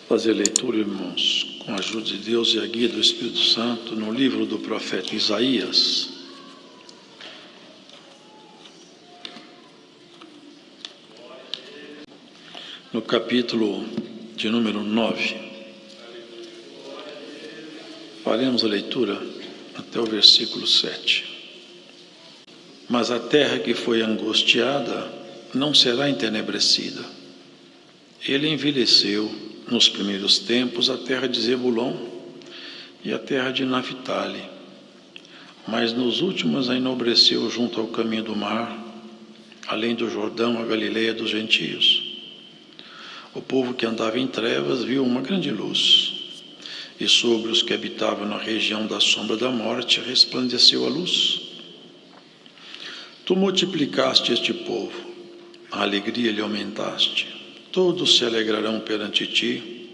Fazer leitura, irmãos, com a ajuda de Deus e a guia do Espírito Santo, no livro do profeta Isaías. No capítulo de número 9. Faremos a leitura até o versículo 7. Mas a terra que foi angustiada não será entenebrecida. Ele envelheceu nos primeiros tempos a terra de Zebulon e a terra de Naphtali, mas nos últimos a enobreceu junto ao caminho do mar, além do Jordão, a Galileia dos gentios. O povo que andava em trevas viu uma grande luz, e sobre os que habitavam na região da sombra da morte resplandeceu a luz. Tu multiplicaste este povo, a alegria lhe aumentaste. Todos se alegrarão perante ti,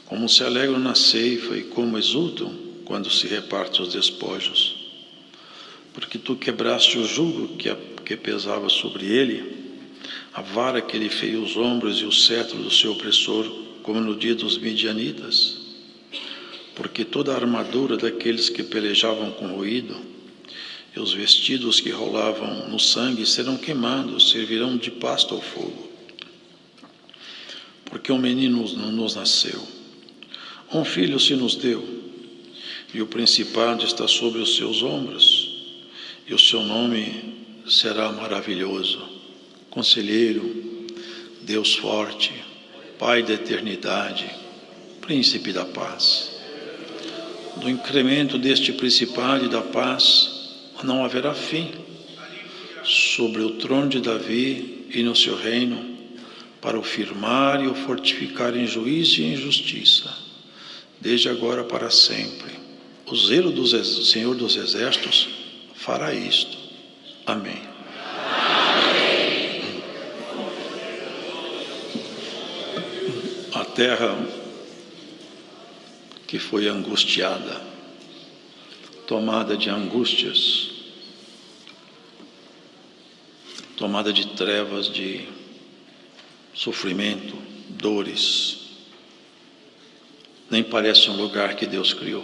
como se alegram na ceifa e como exultam quando se reparte os despojos. Porque tu quebraste o jugo que pesava sobre ele, a vara que lhe feriu os ombros e o cetro do seu opressor, como no dia dos midianitas. Porque toda a armadura daqueles que pelejavam com ruído, e os vestidos que rolavam no sangue serão queimados, servirão de pasto ao fogo. Porque um menino nos nasceu, um filho se nos deu, e o principado está sobre os seus ombros, e o seu nome será maravilhoso, Conselheiro, Deus forte, Pai da eternidade, Príncipe da paz. Do incremento deste principado e da paz não haverá fim, sobre o trono de Davi e no seu reino, para o firmar e o fortificar em juízo e em justiça, desde agora para sempre. O zelo do Senhor dos Exércitos fará isto. Amém. A terra que foi angustiada, tomada de angústias, tomada de trevas, de sofrimento, dores, nem parece um lugar que Deus criou.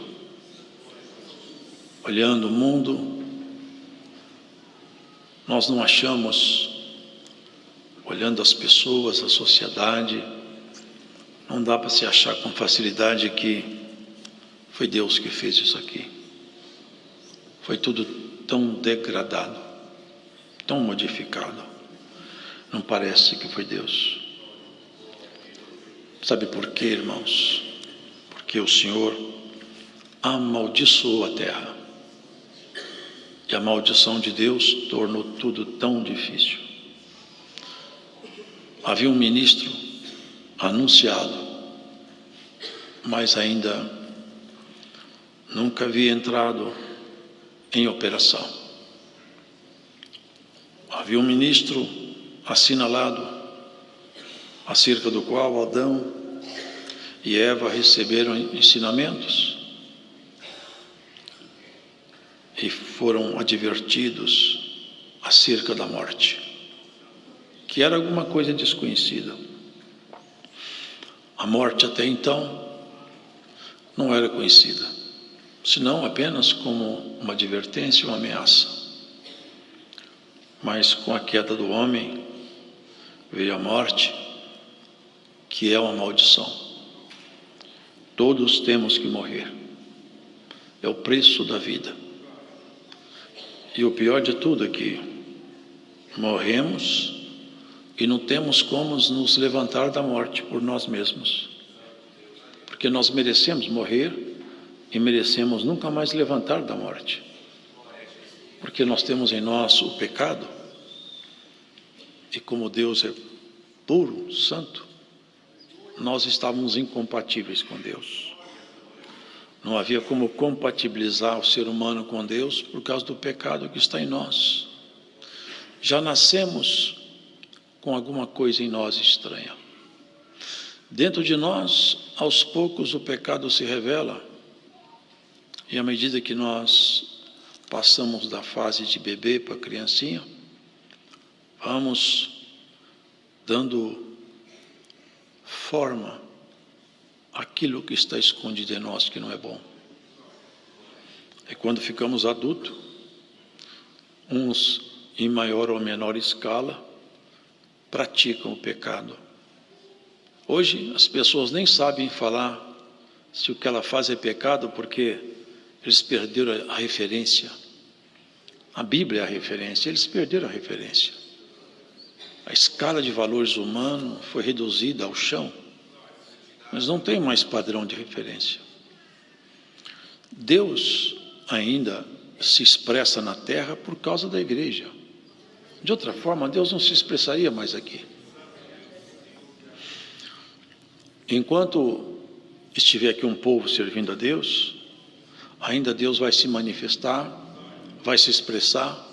Olhando o mundo, nós não achamos, olhando as pessoas, a sociedade, não dá para se achar com facilidade que foi Deus que fez isso aqui. Foi tudo tão degradado, tão modificado. Não parece que foi Deus. Sabe por quê, irmãos? Porque o Senhor amaldiçoou a terra. E a maldição de Deus tornou tudo tão difícil. Havia um ministro anunciado, mas ainda nunca havia entrado em operação. Havia um ministro assinalado, acerca do qual Adão e Eva receberam ensinamentos e foram advertidos acerca da morte, que era alguma coisa desconhecida. A morte até então não era conhecida, senão apenas como uma advertência, uma ameaça. Mas com a queda do homem veio a morte, que é uma maldição. Todos temos que morrer. É o preço da vida. E o pior de tudo é que morremos e não temos como nos levantar da morte por nós mesmos. Porque nós merecemos morrer e merecemos nunca mais levantar da morte. Porque nós temos em nós o pecado. E como Deus é puro, santo, nós estávamos incompatíveis com Deus. Não havia como compatibilizar o ser humano com Deus por causa do pecado que está em nós. Já nascemos com alguma coisa em nós estranha. Dentro de nós, aos poucos, o pecado se revela. E à medida que nós passamos da fase de bebê para criancinha, vamos dando forma aquilo que está escondido em nós que não é bom. É quando ficamos adultos, uns em maior ou menor escala praticam o pecado. Hoje as pessoas nem sabem falar se o que ela faz é pecado, porque eles perderam a referência. A Bíblia é a referência, eles perderam a referência. A escala de valores humanos foi reduzida ao chão. Mas não tem mais padrão de referência. Deus ainda se expressa na terra por causa da igreja. De outra forma, Deus não se expressaria mais aqui. Enquanto estiver aqui um povo servindo a Deus, ainda Deus vai se manifestar, vai se expressar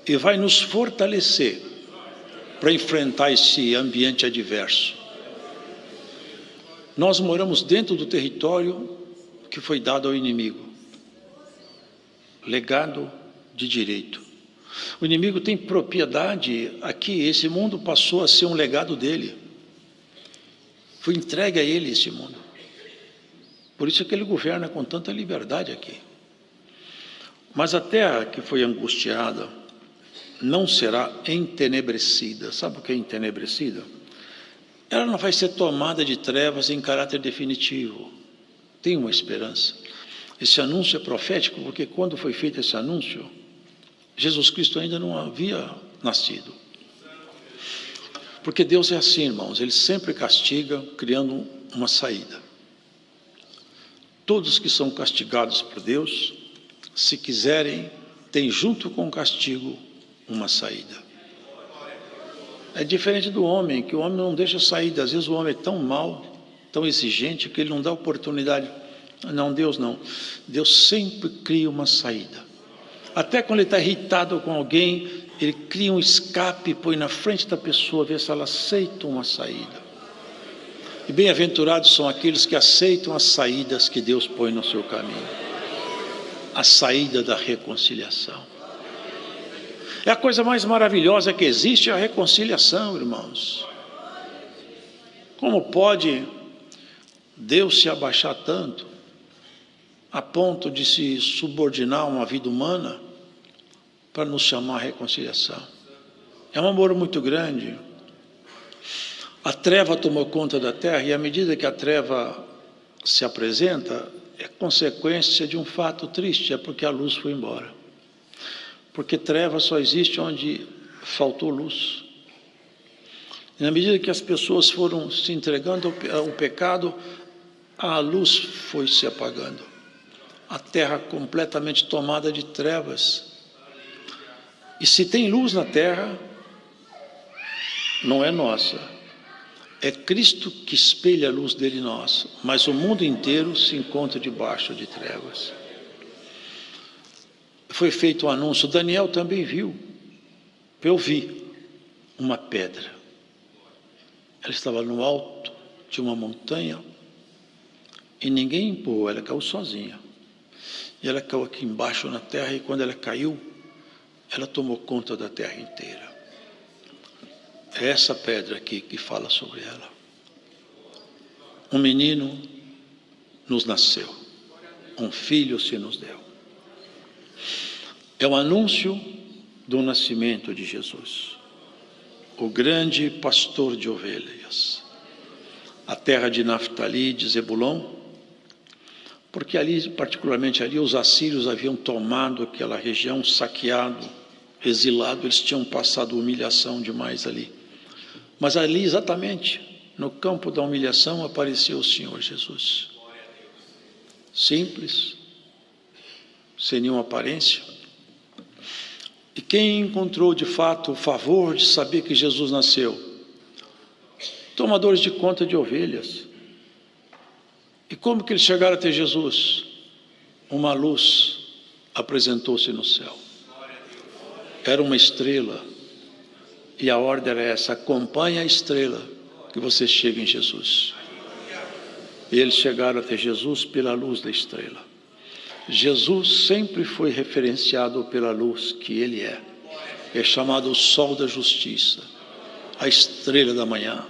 e vai nos fortalecer para enfrentar esse ambiente adverso. Nós moramos dentro do território que foi dado ao inimigo, legado de direito. O inimigo tem propriedade aqui, esse mundo passou a ser um legado dele. Foi entregue a ele esse mundo. Por isso é que ele governa com tanta liberdade aqui. Mas a terra que foi angustiada não será entenebrecida. Sabe o que é entenebrecida? Ela não vai ser tomada de trevas em caráter definitivo. Tem uma esperança. Esse anúncio é profético, porque quando foi feito esse anúncio, Jesus Cristo ainda não havia nascido. Porque Deus é assim, irmãos, Ele sempre castiga, criando uma saída. Todos que são castigados por Deus, se quiserem, têm junto com o castigo uma saída. É diferente do homem, que o homem não deixa saída. Às vezes o homem é tão mau, tão exigente, que ele não dá oportunidade. Não, Deus não. Deus sempre cria uma saída. Até quando ele está irritado com alguém, ele cria um escape, põe na frente da pessoa, vê se ela aceita uma saída. E bem-aventurados são aqueles que aceitam as saídas que Deus põe no seu caminho. A saída da reconciliação. É a coisa mais maravilhosa que existe, a reconciliação, irmãos. Como pode Deus se abaixar tanto, a ponto de se subordinar a uma vida humana, para nos chamar a reconciliação? É um amor muito grande. A treva tomou conta da terra, e à medida que a treva se apresenta, é consequência de um fato triste, é porque a luz foi embora. Porque treva só existe onde faltou luz. E na medida que as pessoas foram se entregando ao pecado, a luz foi se apagando. A terra completamente tomada de trevas. E se tem luz na terra, não é nossa. É Cristo que espelha a luz dele em nós, mas o mundo inteiro se encontra debaixo de trevas. Foi feito um anúncio, Daniel também viu. Eu vi uma pedra. Ela estava no alto de uma montanha e ninguém empurrou, ela caiu sozinha. E ela caiu aqui embaixo na terra, e quando ela caiu, ela tomou conta da terra inteira. É essa pedra aqui que fala sobre ela. Um menino nos nasceu, um filho se nos deu. É o anúncio do nascimento de Jesus, o grande pastor de ovelhas. A terra de Naftali, de Zebulon, porque ali, particularmente ali, os assírios haviam tomado aquela região, saqueado, exilado, eles tinham passado humilhação demais ali. Mas ali, exatamente, no campo da humilhação, apareceu o Senhor Jesus. Simples, sem nenhuma aparência. E quem encontrou de fato o favor de saber que Jesus nasceu? Tomadores de conta de ovelhas. E como que eles chegaram até Jesus? Uma luz apresentou-se no céu. Era uma estrela. E a ordem era essa: acompanhe a estrela que você chega em Jesus. E eles chegaram até Jesus pela luz da estrela. Jesus sempre foi referenciado pela luz que ele é. É chamado o sol da justiça, a estrela da manhã,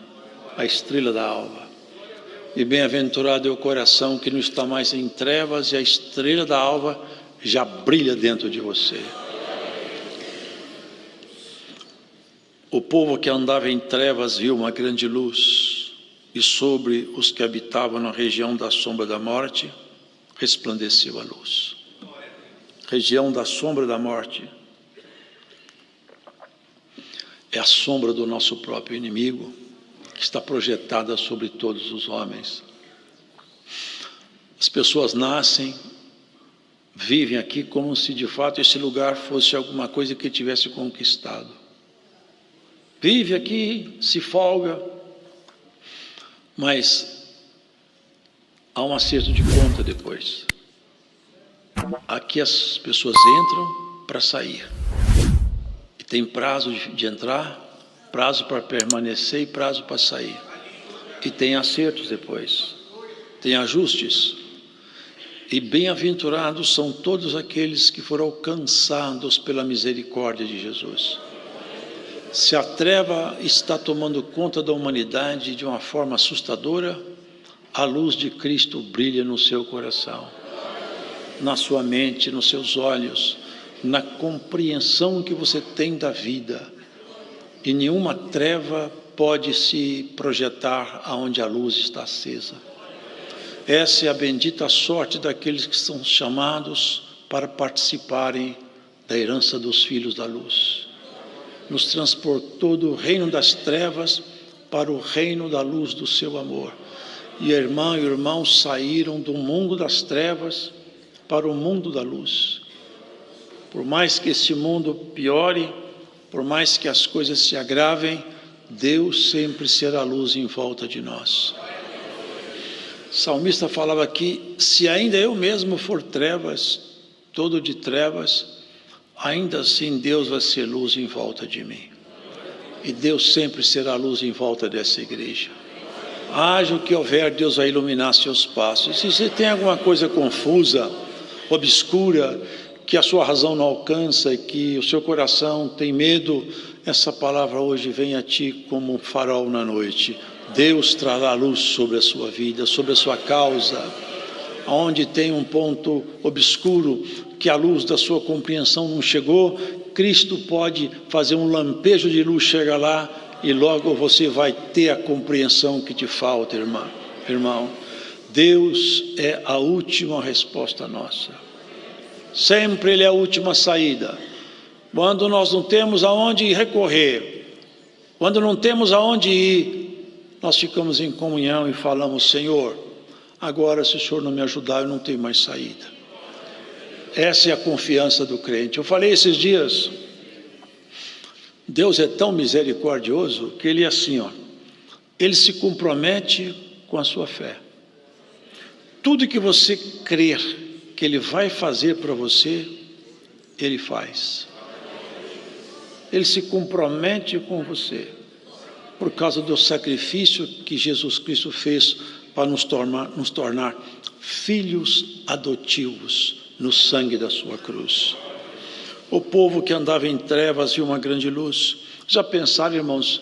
a estrela da alva. E bem-aventurado é o coração que não está mais em trevas e a estrela da alva já brilha dentro de você. O povo que andava em trevas viu uma grande luz, e sobre os que habitavam na região da sombra da morte, resplandeceu a luz. Região da sombra da morte é a sombra do nosso próprio inimigo, que está projetada sobre todos os homens. As pessoas nascem, vivem aqui como se de fato esse lugar fosse alguma coisa que tivesse conquistado. Vive aqui, se folga, mas há um acerto de conta depois. Aqui as pessoas entram para sair. E tem prazo de entrar, prazo para permanecer e prazo para sair. E tem acertos depois. Tem ajustes. E bem-aventurados são todos aqueles que foram alcançados pela misericórdia de Jesus. Se a treva está tomando conta da humanidade de uma forma assustadora, a luz de Cristo brilha no seu coração, na sua mente, nos seus olhos, na compreensão que você tem da vida. E nenhuma treva pode se projetar aonde a luz está acesa. Essa é a bendita sorte daqueles que são chamados para participarem da herança dos filhos da luz. Nos transportou do reino das trevas para o reino da luz do seu amor. E a irmã e o irmão saíram do mundo das trevas para o mundo da luz. Por mais que esse mundo piore, por mais que as coisas se agravem, Deus sempre será luz em volta de nós. O salmista falava aqui: se ainda eu mesmo for trevas, todo de trevas, ainda assim Deus vai ser luz em volta de mim. E Deus sempre será luz em volta dessa igreja. Haja o que houver, Deus vai iluminar seus passos. E se você tem alguma coisa confusa, obscura, que a sua razão não alcança e que o seu coração tem medo, essa palavra hoje vem a ti como um farol na noite. Deus trará luz sobre a sua vida, sobre a sua causa. Onde tem um ponto obscuro que a luz da sua compreensão não chegou, Cristo pode fazer um lampejo de luz, chega lá e logo você vai ter a compreensão que te falta, irmão. Deus é a última resposta nossa. Sempre Ele é a última saída. Quando nós não temos aonde recorrer, quando não temos aonde ir, nós ficamos em comunhão e falamos: Senhor, agora se o Senhor não me ajudar, eu não tenho mais saída. Essa é a confiança do crente. Eu falei esses dias, Deus é tão misericordioso que Ele é assim, Ele se compromete com a sua fé. Tudo que você crer que Ele vai fazer para você, Ele faz. Ele se compromete com você, por causa do sacrifício que Jesus Cristo fez para nos tornar filhos adotivos no sangue da sua cruz. O povo que andava em trevas viu uma grande luz. Já pensaram, irmãos,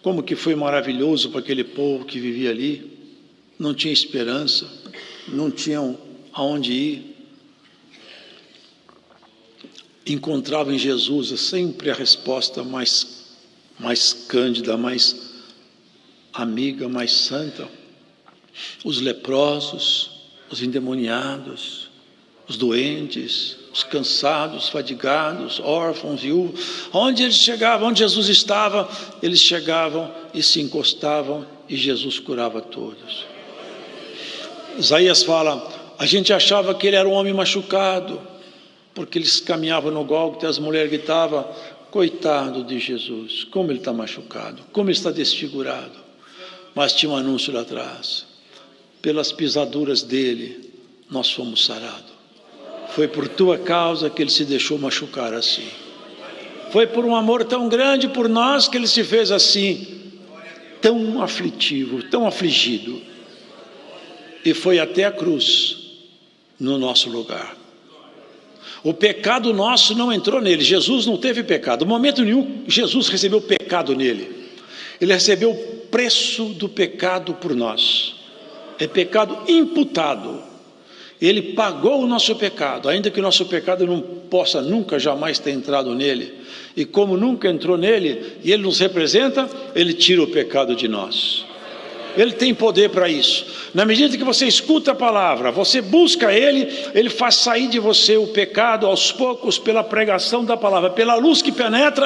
como que foi maravilhoso para aquele povo que vivia ali? Não tinha esperança, não tinham aonde ir. Encontravam em Jesus sempre a resposta mais cândida, mais amiga, mais santa. Os leprosos, os endemoniados, os doentes, os cansados, fadigados, órfãos, viúvos, onde eles chegavam, onde Jesus estava, eles chegavam e se encostavam e Jesus curava todos. Isaías fala: a gente achava que ele era um homem machucado, porque eles caminhavam no Gólgota e as mulheres gritavam: coitado de Jesus, como ele está machucado, como ele está desfigurado. Mas tinha um anúncio lá atrás: pelas pisaduras dele nós fomos sarados. Foi por tua causa que ele se deixou machucar assim. Foi por um amor tão grande por nós que ele se fez assim, tão aflitivo, tão afligido. E foi até a cruz, no nosso lugar. O pecado nosso não entrou nele. Jesus não teve pecado. No momento nenhum, Jesus recebeu pecado nele. Ele recebeu o preço do pecado por nós. é pecado imputado. Ele pagou o nosso pecado, ainda que o nosso pecado não possa nunca, jamais ter entrado nele. E como nunca entrou nele, e ele nos representa, ele tira o pecado de nós. Ele tem poder para isso. Na medida que você escuta a palavra, você busca ele faz sair de você o pecado aos poucos pela pregação da palavra. Pela luz que penetra,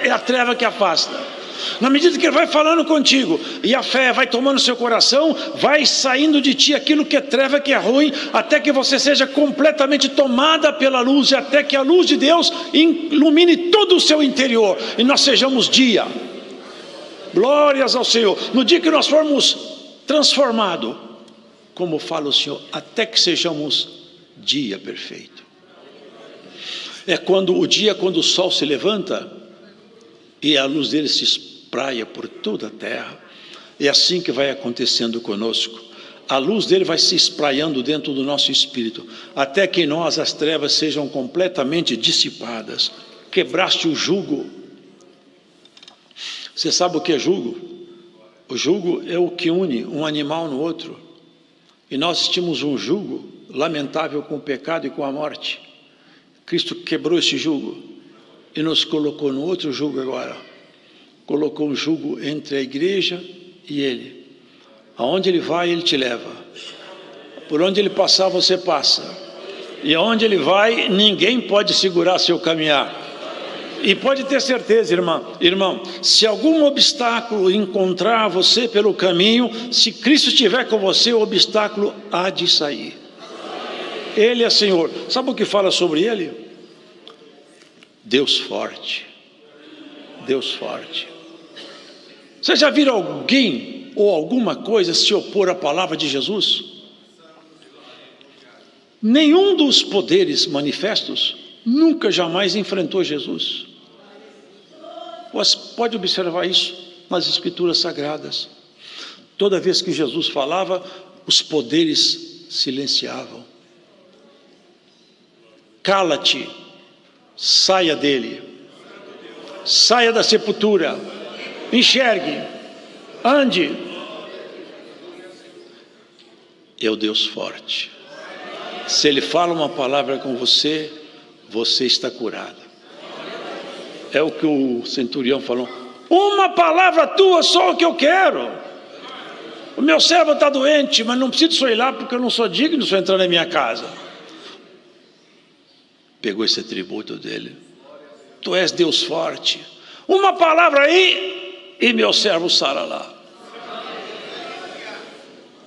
é a treva que afasta. Na medida que ele vai falando contigo, e a fé vai tomando seu coração, vai saindo de ti aquilo que é treva, que é ruim, até que você seja completamente tomada pela luz, e até que a luz de Deus ilumine todo o seu interior, e nós sejamos dia. Glórias ao Senhor. No dia que nós formos transformados, como fala o Senhor, até que sejamos dia perfeito. É quando o sol se levanta, e a luz dele se espraia por toda a terra. É assim que vai acontecendo conosco. A luz dele vai se espraiando dentro do nosso espírito, até que em nós as trevas sejam completamente dissipadas. Quebraste o jugo. Você sabe o que é jugo? O jugo é o que une um animal no outro. E nós tínhamos um jugo lamentável com o pecado e com a morte. Cristo quebrou esse jugo e nos colocou no outro jugo agora. Colocou um jugo entre a igreja e ele. Aonde ele vai, ele te leva. Por onde ele passar, você passa. E aonde ele vai, ninguém pode segurar seu caminhar. E pode ter certeza, irmão, se algum obstáculo encontrar você pelo caminho, se Cristo estiver com você, o obstáculo há de sair. Ele é Senhor. Sabe o que fala sobre ele? Deus forte. Deus forte. Você já viu alguém ou alguma coisa se opor à palavra de Jesus? Nenhum dos poderes manifestos nunca jamais enfrentou Jesus. Você pode observar isso nas Escrituras Sagradas. Toda vez que Jesus falava, os poderes silenciavam. Cala-te. Saia dele, saia da sepultura, enxergue, ande. É o Deus forte. Se ele fala uma palavra com você, você está curado. É o que o centurião falou: uma palavra tua, só o que eu quero. O meu servo está doente, mas não preciso só ir lá, porque eu não sou digno de só entrar na minha casa. Pegou esse atributo dele. Tu és Deus forte. Uma palavra aí e meu servo sara lá.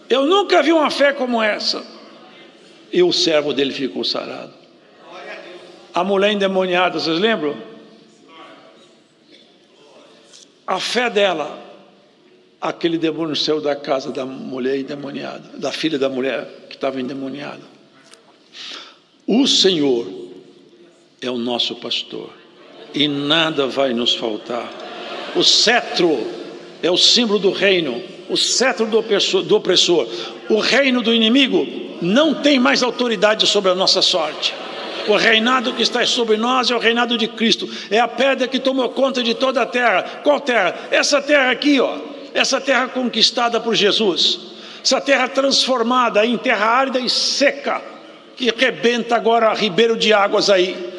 Eu nunca vi uma fé como essa. E o servo dele ficou sarado. A mulher endemoniada, vocês lembram? A fé dela, aquele demônio saiu da casa da mulher endemoniada, da filha da mulher que estava endemoniada. O Senhor é o nosso pastor, e nada vai nos faltar. O cetro é o símbolo do reino, o cetro do opressor. O reino do inimigo não tem mais autoridade sobre a nossa sorte. O reinado que está sobre nós é o reinado de Cristo. É a pedra que tomou conta de toda a terra. Qual terra? Essa terra aqui, ó. Essa terra conquistada por Jesus. Essa terra transformada em terra árida e seca, que rebenta agora ribeiro de águas aí.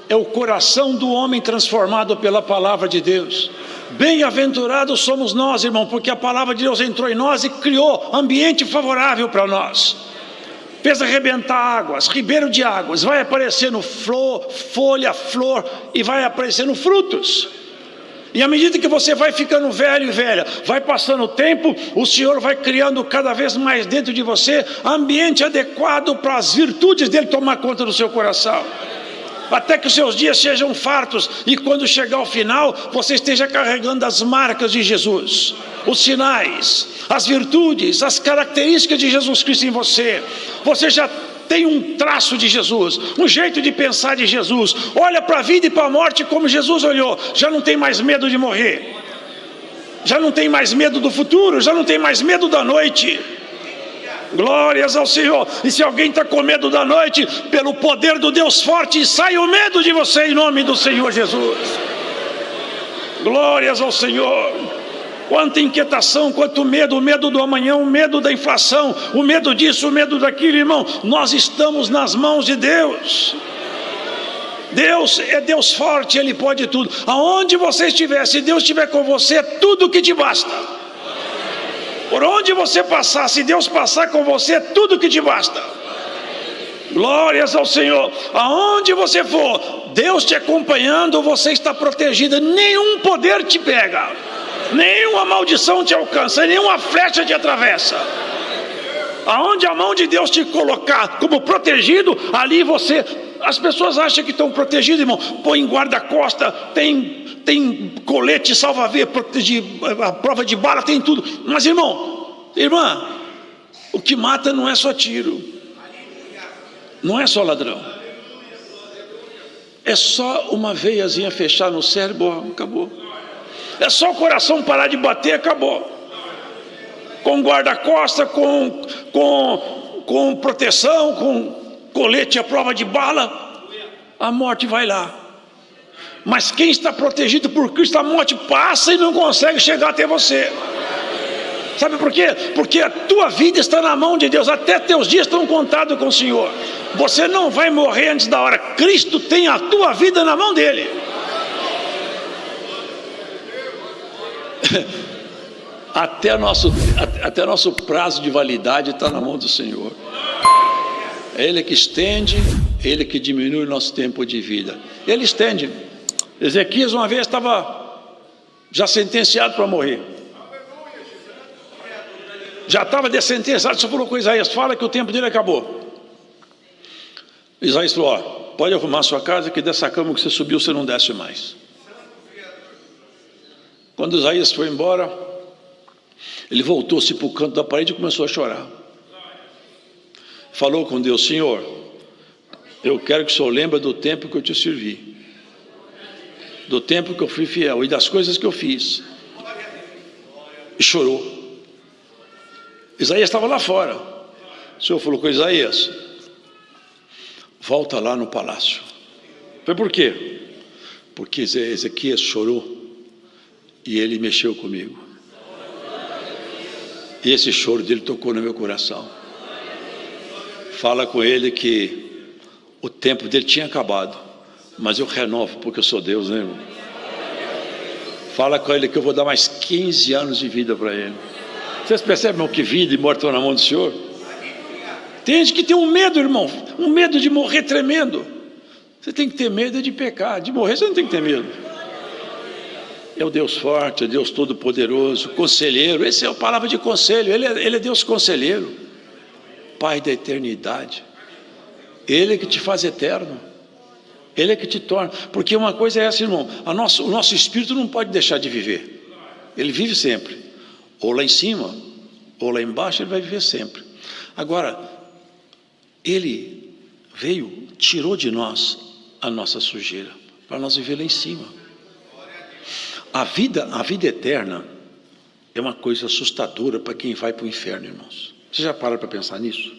É o coração do homem transformado pela palavra de Deus. Bem-aventurados somos nós, irmão, porque a palavra de Deus entrou em nós e criou ambiente favorável para nós. Fez arrebentar águas, ribeiro de águas, vai aparecendo folha, flor, e vai aparecendo frutos. E à medida que você vai ficando velho e velha, vai passando o tempo, o Senhor vai criando cada vez mais dentro de você ambiente adequado para as virtudes dele tomar conta do seu coração. Até que os seus dias sejam fartos, e quando chegar ao final, você esteja carregando as marcas de Jesus, os sinais, as virtudes, as características de Jesus Cristo em você. Você já tem um traço de Jesus, um jeito de pensar de Jesus. Olha para a vida e para a morte como Jesus olhou. Já não tem mais medo de morrer, já não tem mais medo do futuro, já não tem mais medo da noite. Glórias ao Senhor. E se alguém está com medo da noite, pelo poder do Deus forte, sai o medo de você em nome do Senhor Jesus. Glórias ao Senhor. quanta inquietação, quanto medo, o medo do amanhã, o medo da inflação, o medo disso, o medo daquilo, irmão. Nós estamos nas mãos de Deus. Deus é Deus forte, Ele pode tudo. Aonde você estiver, se Deus estiver com você, é tudo que te basta. Por onde você passar, se Deus passar com você, é tudo que te basta. Glórias ao Senhor. Aonde você for, Deus te acompanhando, você está protegido. Nenhum poder te pega, nenhuma maldição te alcança, nenhuma flecha te atravessa. Aonde a mão de Deus te colocar como protegido, ali você... As pessoas acham que estão protegidas, irmão. Põe guarda-costa, tem colete salva-vida, a prova de bala, tem tudo. Mas, irmão, irmã, o que mata não é só tiro, não é só ladrão. É só uma veiazinha fechar no cérebro, acabou. É só o coração parar de bater, acabou. Com guarda-costa, com proteção, com colete à prova de bala, a morte vai lá. Mas quem está protegido por Cristo, a morte passa e não consegue chegar até você. Sabe por quê? Porque a tua vida está na mão de Deus. Até teus dias estão contados com o Senhor. Você não vai morrer antes da hora. Cristo tem a tua vida na mão dele. Até nosso prazo de validade está na mão do Senhor. É Ele que estende, Ele que diminui o nosso tempo de vida. Ele estende. Ezequias uma vez estava já sentenciado para morrer. Já estava dessentenciado, só falou com Isaías, fala que o tempo dele acabou. Isaías falou, pode arrumar sua casa, que dessa cama que você subiu, você não desce mais. Quando Isaías foi embora, ele voltou-se para o canto da parede e começou a chorar. Falou com Deus, Senhor, eu quero que o Senhor lembre do tempo que eu te servi, do tempo que eu fui fiel e das coisas que eu fiz. E chorou. Isaías estava lá fora. O Senhor falou com Isaías, volta lá no palácio. Foi por quê? Porque Ezequias chorou e ele mexeu comigo. E esse choro dele tocou no meu coração. Fala com ele que o tempo dele tinha acabado, mas eu renovo, porque eu sou Deus, né, irmão? Fala com ele que eu vou dar mais 15 anos de vida para ele. Vocês percebem, irmão, que vida e morte estão na mão do Senhor? Tem gente que tem um medo, irmão, um medo de morrer tremendo. Você tem que ter medo de pecar, de morrer você não tem que ter medo. É o Deus forte, é Deus todo-poderoso, conselheiro. Essa é a palavra de conselho, ele é Deus conselheiro, Pai da eternidade. Ele é que te faz eterno, Ele é que te torna. Porque uma coisa é essa, irmão, o nosso espírito não pode deixar de viver. Ele vive sempre, ou lá em cima, ou lá embaixo, ele vai viver sempre. Agora, Ele veio, tirou de nós a nossa sujeira, para nós viver lá em cima. A vida eterna é uma coisa assustadora para quem vai para o inferno, irmãos. Você já para pensar nisso?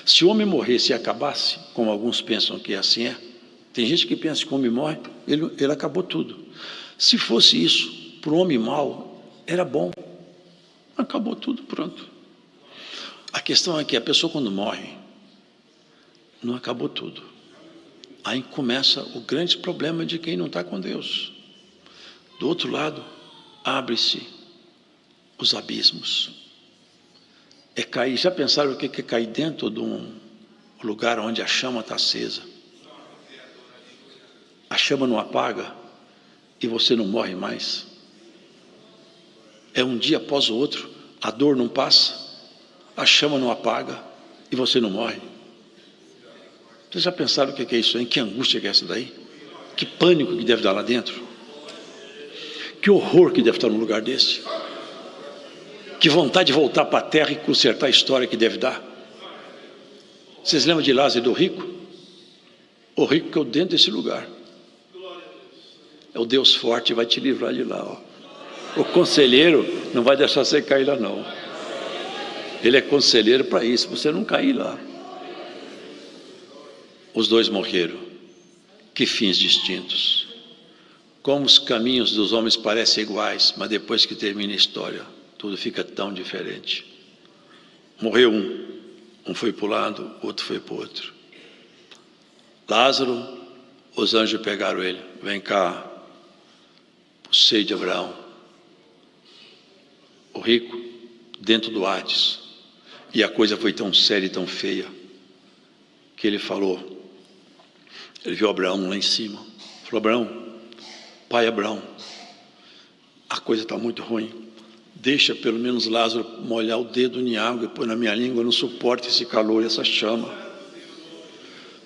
Se o homem morresse e acabasse, como alguns pensam que assim é, tem gente que pensa que o homem morre, ele acabou tudo. Se fosse isso, para o homem mau, era bom. Acabou tudo, pronto. A questão é que a pessoa quando morre, não acabou tudo. Aí começa o grande problema de quem não está com Deus. Do outro lado, abre-se os abismos. É cair, já pensaram o que é cair dentro de um lugar onde a chama está acesa? A chama não apaga e você não morre mais. É um dia após o outro, a dor não passa, a chama não apaga e você não morre. Vocês já pensaram o que é isso aí? Que angústia que é essa daí? Que pânico que deve dar lá dentro? Que horror que deve estar num lugar desse? Que vontade de voltar para a terra e consertar a história que deve dar. Vocês lembram de Lázaro e do rico? O rico caiu dentro desse lugar. É o Deus forte, vai te livrar de lá, ó. O conselheiro não vai deixar você cair lá, não. Ele é conselheiro para isso, você não cair lá. Os dois morreram. Que fins distintos. Como os caminhos dos homens parecem iguais, mas depois que termina a história, tudo fica tão diferente. Morreu um foi para o lado, outro foi para o outro. Lázaro, os anjos pegaram ele. Vem cá, o seio de Abraão. O rico, dentro do Hades. E a coisa foi tão séria e tão feia, que ele falou, ele viu Abraão lá em cima. Falou, Abraão, pai Abraão, a coisa está muito ruim. Deixa pelo menos Lázaro molhar o dedo em água e pôr na minha língua, eu não suporto esse calor, essa chama.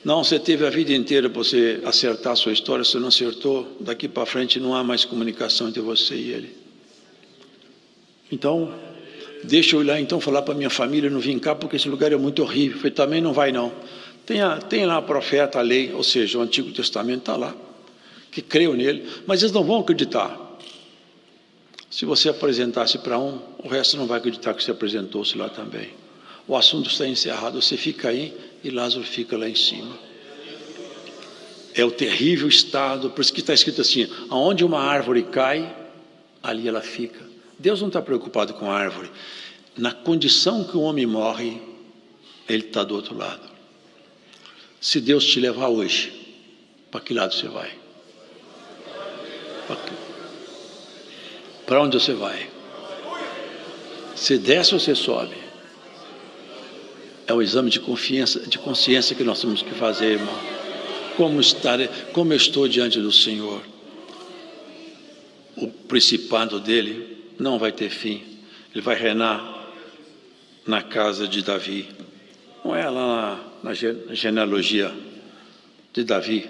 Não, você teve a vida inteira para você acertar a sua história, você não acertou, daqui para frente não há mais comunicação entre você e ele. Então, deixa eu ir lá então falar para minha família não vir cá, porque esse lugar é muito horrível. Eu falei, também não vai não. Tem lá o profeta, a lei, ou seja, o Antigo Testamento está lá, que creiam nele, mas eles não vão acreditar. Se você apresentasse para um, o resto não vai acreditar que você apresentou-se lá também. O assunto está encerrado, você fica aí e Lázaro fica lá em cima. É o terrível estado, por isso que está escrito assim, aonde uma árvore cai, ali ela fica. Deus não está preocupado com a árvore. Na condição que o homem morre, ele está do outro lado. Se Deus te levar hoje, para que lado você vai? Para onde você vai? Você desce ou você sobe? É o exame de consciência que nós temos que fazer, irmão. Como eu estou diante do Senhor? O principado dele não vai ter fim. Ele vai reinar na casa de Davi. Não é lá na genealogia de Davi.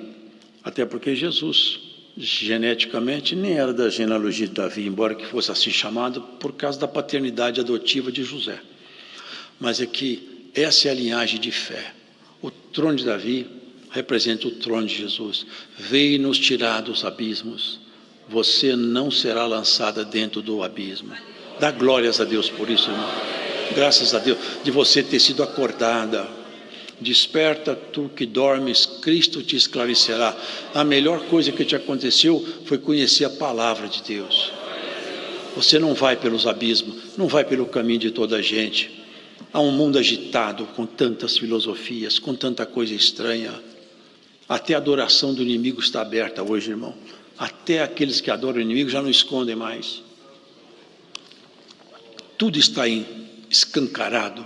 Até porque Jesus, geneticamente, nem era da genealogia de Davi, embora que fosse assim chamado por causa da paternidade adotiva de José. Mas é que essa é a linhagem de fé. O trono de Davi representa o trono de Jesus. Veio nos tirar dos abismos. Você não será lançada dentro do abismo. Dá glórias a Deus por isso, irmão. Graças a Deus de você ter sido acordada. Desperta tu que dormes, Cristo te esclarecerá. A melhor coisa que te aconteceu foi conhecer a palavra de Deus. Você não vai pelos abismos, não vai pelo caminho de toda a gente. Há um mundo agitado com tantas filosofias, com tanta coisa estranha. Até a adoração do inimigo está aberta hoje, irmão. Até aqueles que adoram o inimigo já não escondem mais. Tudo está escancarado.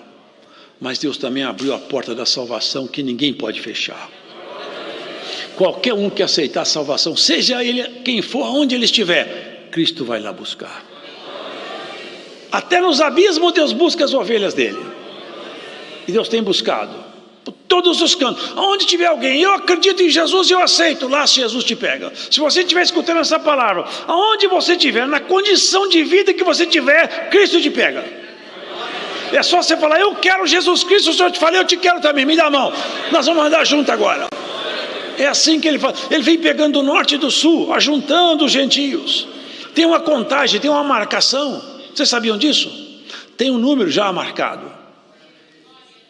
Mas Deus também abriu a porta da salvação que ninguém pode fechar. Qualquer um que aceitar a salvação, seja ele quem for, aonde ele estiver, Cristo vai lá buscar. Até nos abismos Deus busca as ovelhas dele. E Deus tem buscado por todos os cantos. Aonde tiver alguém, eu acredito em Jesus e eu aceito, lá Jesus te pega. Se você estiver escutando essa palavra, aonde você estiver, na condição de vida que você tiver, Cristo te pega. É só você falar, eu quero Jesus Cristo, o Senhor te fala, eu te quero também, me dá a mão. Nós vamos andar junto agora. É assim que ele faz. Ele vem pegando do norte e do sul, ajuntando os gentios. Tem uma contagem, tem uma marcação. Vocês sabiam disso? Tem um número já marcado.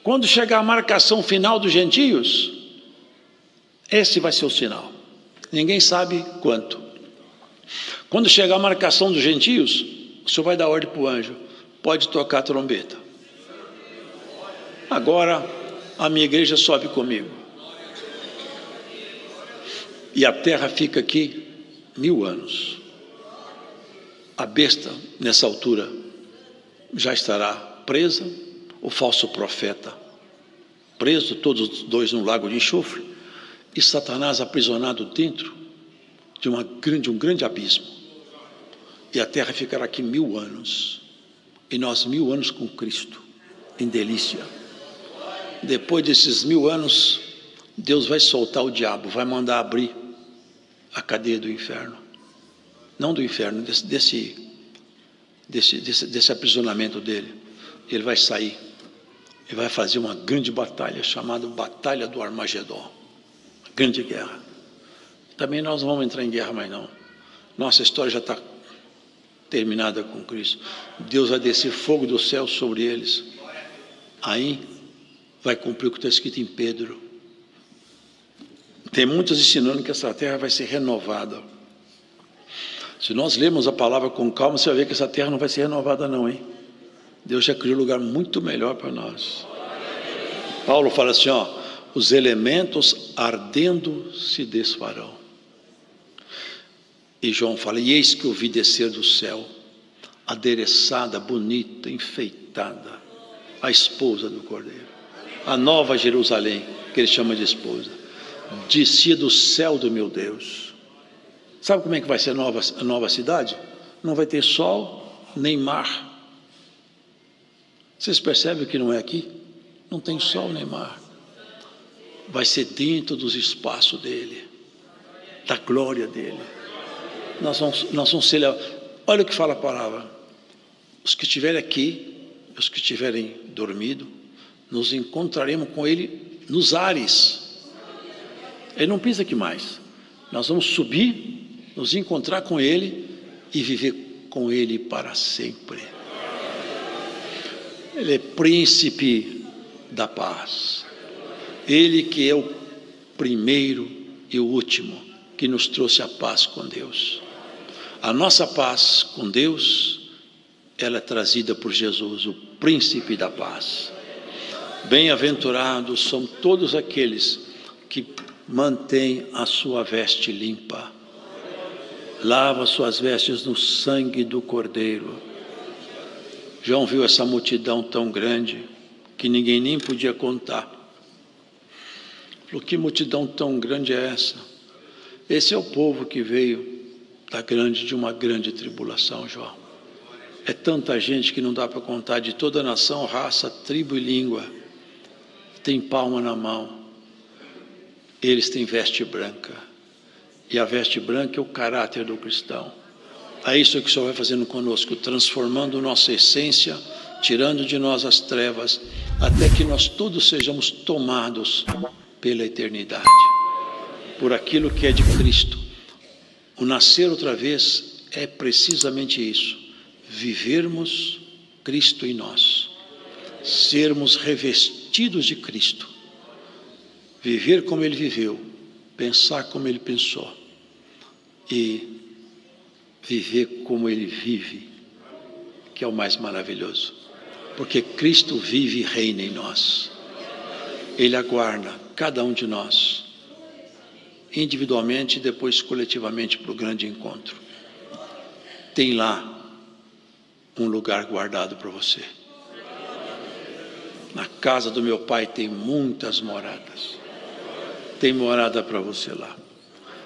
Quando chegar a marcação final dos gentios, esse vai ser o sinal. Ninguém sabe quanto. Quando chegar a marcação dos gentios, o Senhor vai dar ordem para o anjo. Pode tocar a trombeta. Agora a minha igreja sobe comigo. E a terra fica aqui 1000 anos. A besta, nessa altura, já estará presa, o falso profeta preso, todos os dois no lago de enxofre, e Satanás aprisionado dentro de um grande abismo. E a terra ficará aqui 1000 anos. E nós 1000 anos com Cristo, em delícia. Depois desses 1000 anos, Deus vai soltar o diabo, vai mandar abrir a cadeia do inferno. Não do inferno, desse aprisionamento dele. Ele vai sair e vai fazer uma grande batalha, chamada Batalha do Armagedon. Grande guerra. Também nós não vamos entrar em guerra mais não. Nossa história já está terminada com Cristo. Deus vai descer fogo do céu sobre eles. Aí vai cumprir o que está escrito em Pedro. Tem muitos ensinando que essa terra vai ser renovada. Se nós lermos a palavra com calma, você vai ver que essa terra não vai ser renovada não, hein? Deus já criou um lugar muito melhor para nós. Paulo fala assim, os elementos ardendo se desfarão. E João fala, e eis que eu vi descer do céu, adereçada, bonita, enfeitada, a esposa do Cordeiro, a nova Jerusalém, que ele chama de esposa, descia do céu do meu Deus. Sabe como é que vai ser a nova cidade? Não vai ter sol nem mar. Vocês percebem que não é aqui? Não tem sol nem mar. Vai ser dentro dos espaços dele, da glória dele. Nós vamos ser. Olha o que fala a palavra. Os que estiverem aqui, os que estiverem dormido, nos encontraremos com ele nos ares. Ele não pisa aqui mais. Nós vamos subir, nos encontrar com ele e viver com ele para sempre. Ele é príncipe da paz. Ele que é o primeiro e o último que nos trouxe a paz com Deus. A nossa paz com Deus, ela é trazida por Jesus, o príncipe da paz. Bem-aventurados são todos aqueles que mantêm a sua veste limpa, lava suas vestes no sangue do Cordeiro. João viu essa multidão tão grande que ninguém nem podia contar. Falou, que multidão tão grande é essa? Esse é o povo que veio de uma grande tribulação, João. É tanta gente que não dá para contar, de toda nação, raça, tribo e língua. Tem palma na mão. Eles têm veste branca. E a veste branca é o caráter do cristão. É isso que o Senhor vai fazendo conosco, transformando nossa essência, tirando de nós as trevas, até que nós todos sejamos tomados pela eternidade, por aquilo que é de Cristo. O nascer outra vez é precisamente isso, vivermos Cristo em nós, sermos revestidos de Cristo, viver como Ele viveu, pensar como Ele pensou e viver como Ele vive, que é o mais maravilhoso, porque Cristo vive e reina em nós. Ele aguarda cada um de nós, individualmente e depois coletivamente para o grande encontro. Tem lá um lugar guardado para você. Na casa do meu Pai tem muitas moradas. Tem morada para você lá.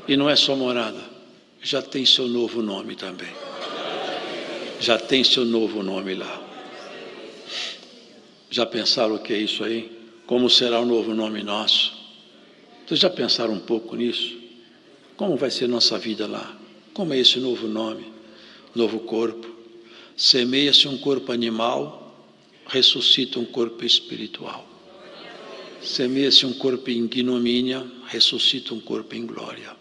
E não é só morada, já tem seu novo nome também. Já tem seu novo nome lá. Já pensaram o que é isso aí? Como será o novo nome nosso? Vocês já pensaram um pouco nisso? Como vai ser nossa vida lá? Como é esse novo nome, novo corpo? Semeia-se um corpo animal, ressuscita um corpo espiritual. Semeia-se um corpo em ignomínia, ressuscita um corpo em glória.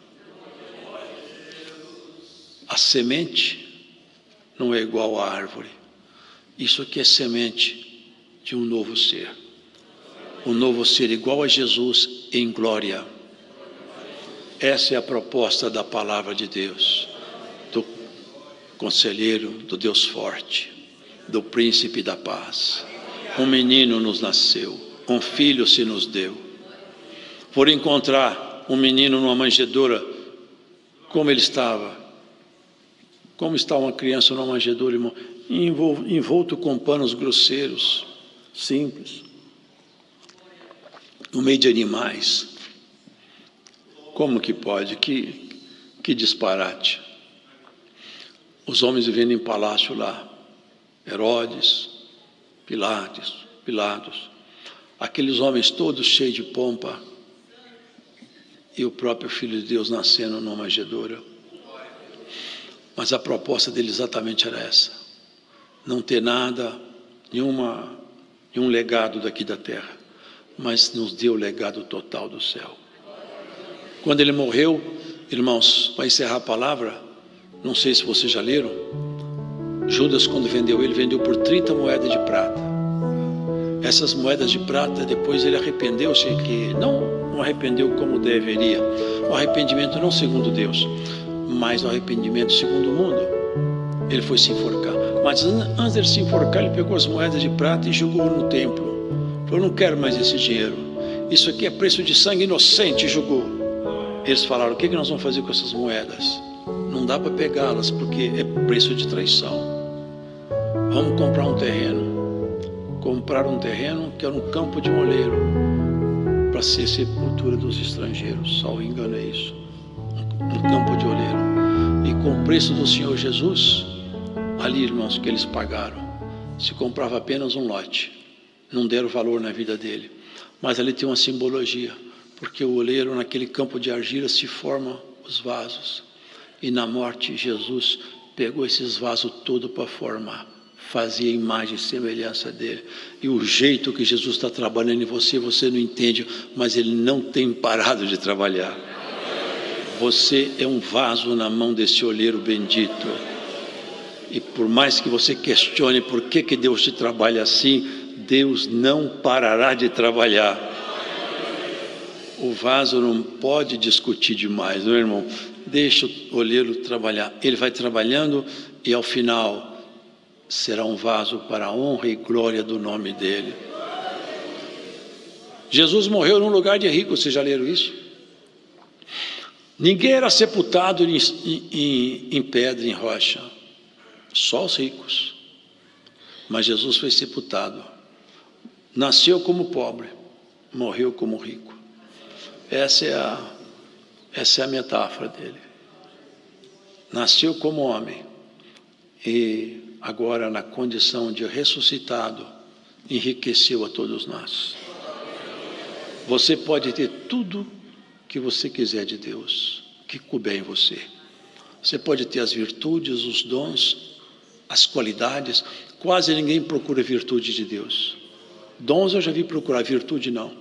A semente não é igual à árvore. Isso aqui é semente de um novo ser. Um novo ser igual a Jesus em glória. Essa é a proposta da palavra de Deus, do conselheiro, do Deus forte, do príncipe da paz. Um menino nos nasceu, um filho se nos deu. Por encontrar um menino numa manjedoura, como ele estava? Como está uma criança numa manjedoura, irmão? Envolto com panos grosseiros, simples, no meio de animais. Como que pode? Que disparate. Os homens vivendo em palácio lá, Herodes, Pilatos, aqueles homens todos cheios de pompa, e o próprio Filho de Deus nascendo numa manjedoura. Mas a proposta dele exatamente era essa: não ter nada, nenhum legado daqui da terra, mas nos deu o legado total do céu. Quando ele morreu, irmãos, para encerrar a palavra, não sei se vocês já leram, Judas, quando vendeu ele, vendeu por 30 moedas de prata. Essas moedas de prata, depois ele arrependeu-se, que não arrependeu como deveria, o arrependimento não segundo Deus, mas o arrependimento segundo o mundo, ele foi se enforcar. Mas antes de se enforcar, ele pegou as moedas de prata e jogou no templo. Falou: não quero mais esse dinheiro, isso aqui é preço de sangue inocente. E jogou. Eles falaram: o que nós vamos fazer com essas moedas? Não dá para pegá-las, porque é preço de traição. Vamos comprar um terreno. Compraram um terreno que era um campo de moleiro, para ser sepultura dos estrangeiros, salvo engano é isso, um campo de oleiro. E com o preço do Senhor Jesus, ali, irmãos, que eles pagaram, se comprava apenas um lote, não deram valor na vida dele, mas ali tem uma simbologia, porque o oleiro, naquele campo de argila, se formam os vasos, e na morte Jesus pegou esses vasos todos para formar, fazia imagem e semelhança dele. E o jeito que Jesus está trabalhando em você, você não entende, mas ele não tem parado de trabalhar. Você é um vaso na mão desse oleiro bendito. E por mais que você questione por que Deus te trabalha assim, Deus não parará de trabalhar. O vaso não pode discutir demais, não é, irmão? Deixa o oleiro trabalhar. Ele vai trabalhando e ao final será um vaso para a honra e glória do nome dele. Jesus morreu num lugar de rico, vocês já leram isso? Ninguém era sepultado em pedra, em rocha, só os ricos. Mas Jesus foi sepultado. Nasceu como pobre, morreu como rico. Essa é a metáfora dele. Nasceu como homem e agora, na condição de ressuscitado, enriqueceu a todos nós. Você pode ter tudo que você quiser de Deus, que couber em você. Você pode ter as virtudes, os dons, as qualidades. Quase ninguém procura virtude de Deus. Dons eu já vi procurar, virtude não.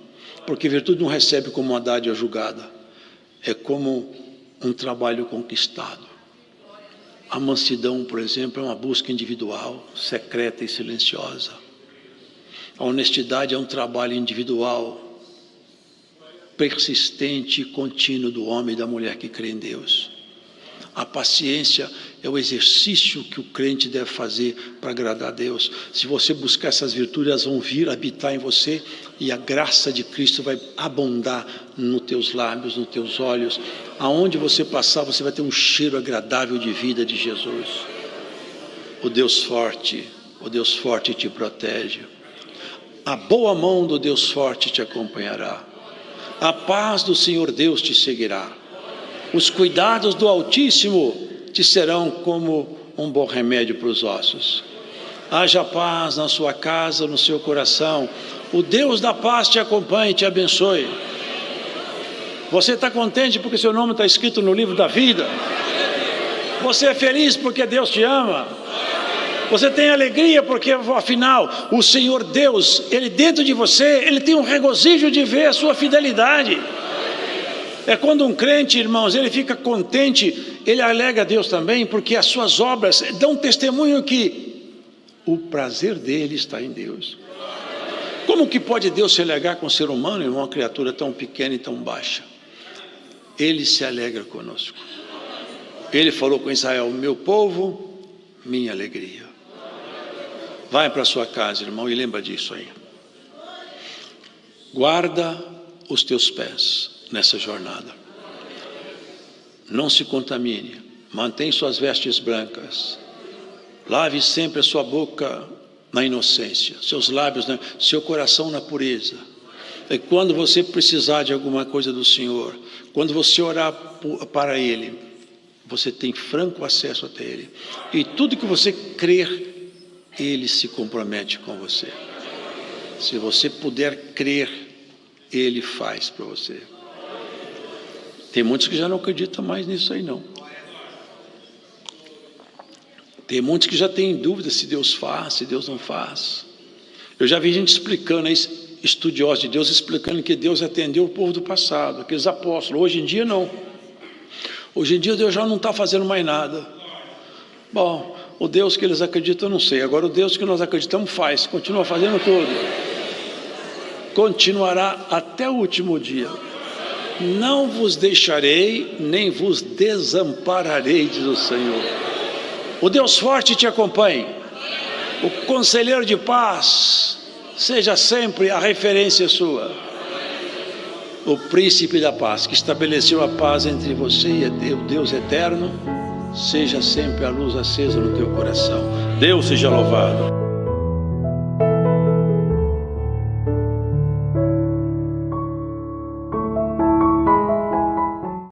Porque virtude não recebe como uma dádiva julgada. É como um trabalho conquistado. A mansidão, por exemplo, é uma busca individual, secreta e silenciosa. A honestidade é um trabalho individual, persistente e contínuo do homem e da mulher que crê em Deus. A paciência é o exercício que o crente deve fazer para agradar a Deus. Se você buscar essas virtudes, elas vão vir habitar em você e a graça de Cristo vai abundar nos teus lábios, nos teus olhos. Aonde você passar, você vai ter um cheiro agradável de vida de Jesus. O Deus forte te protege. A boa mão do Deus forte te acompanhará. A paz do Senhor Deus te seguirá. Os cuidados do Altíssimo te serão como um bom remédio para os ossos. Haja paz na sua casa, no seu coração. O Deus da paz te acompanhe e te abençoe. Você está contente porque seu nome está escrito no livro da vida? Você é feliz porque Deus te ama? Você tem alegria porque, afinal, o Senhor Deus, Ele dentro de você, Ele tem um regozijo de ver a sua fidelidade. É quando um crente, irmãos, ele fica contente, ele alega a Deus também, porque as suas obras dão testemunho que o prazer dele está em Deus. Como que pode Deus se alegrar com o ser humano, irmão, uma criatura tão pequena e tão baixa? Ele se alegra conosco. Ele falou com Israel: meu povo, minha alegria. Vai para a sua casa, irmão, e lembra disso aí. Guarda os teus pés nessa jornada. Não se contamine. Mantém suas vestes brancas. Lave sempre a sua boca na inocência, seus lábios, seu coração na pureza. E quando você precisar de alguma coisa do Senhor, quando você orar para Ele, você tem franco acesso até Ele. E tudo que você crer, Ele se compromete com você. Se você puder crer, Ele faz para você. Tem muitos que já não acreditam mais nisso aí não. Tem muitos que já têm dúvida se Deus faz, se Deus não faz. Eu já vi gente explicando, estudiosos de Deus, explicando que Deus atendeu o povo do passado, aqueles apóstolos. Hoje em dia não. Hoje em dia Deus já não está fazendo mais nada. Bom, o Deus que eles acreditam eu não sei. Agora o Deus que nós acreditamos faz, continua fazendo tudo. Continuará até o último dia. Não vos deixarei, nem vos desampararei, diz o Senhor. O Deus forte te acompanhe. O conselheiro de paz seja sempre a referência sua. O príncipe da paz, que estabeleceu a paz entre você e o Deus eterno, seja sempre a luz acesa no teu coração. Deus seja louvado.